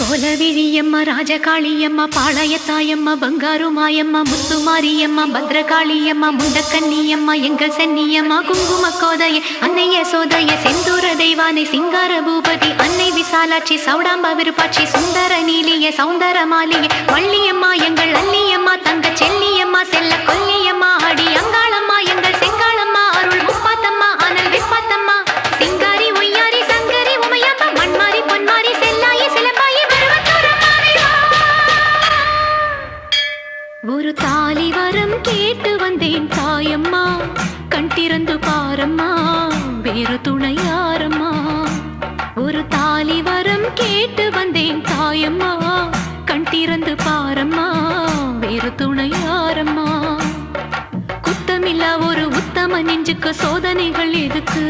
கோலவிழியம்மா ராஜகாளியம்மா பாளையத்தாயம்மா பங்காரு மாயம்மா முத்துமாரியம்மா பத்ரகாளியம்மா முண்டக்கன்னியம்மா எங்கள் சென்னியம்மா குங்கும கோதைய அன்னைய சோதைய செந்தூர தெய்வானை சிங்கார பூபதி அன்னை விசாலாட்சி சௌடாம்ப விருப்பாட்சி சுந்தர நீலிய சௌந்தர மாலிய வள்ளியம்மா எங்கள் அல்லியம்மா தங்க செல்லியம்மா செல்ல கொல்லியம்மா அடி அங்காளம்மா எங்கள் செங்காளம்மா அருள் முப்பாத்தம்மா அனல் விப்பாத்தம்மா சிங்காரி ஒய்யாரி சங்கரி உமையம்மா மண்மாரி பொன்மாரி செல்லாயி சிலம்பாயி ஒரு தாலி வரம் கேட்டு வந்தேன் தாயம்மா கண் திறந்து பாரம்மா வேறு துணை யாரம்மா ஒரு தாலி வரம் கேட்டு வந்தேன் தாயம்மா கண் திறந்து பாரம்மா வேறு துணை யாரம்மா குத்தமில்லா ஒரு உத்தம நெஞ்சுக்கு சோதனைகள் எதுக்கு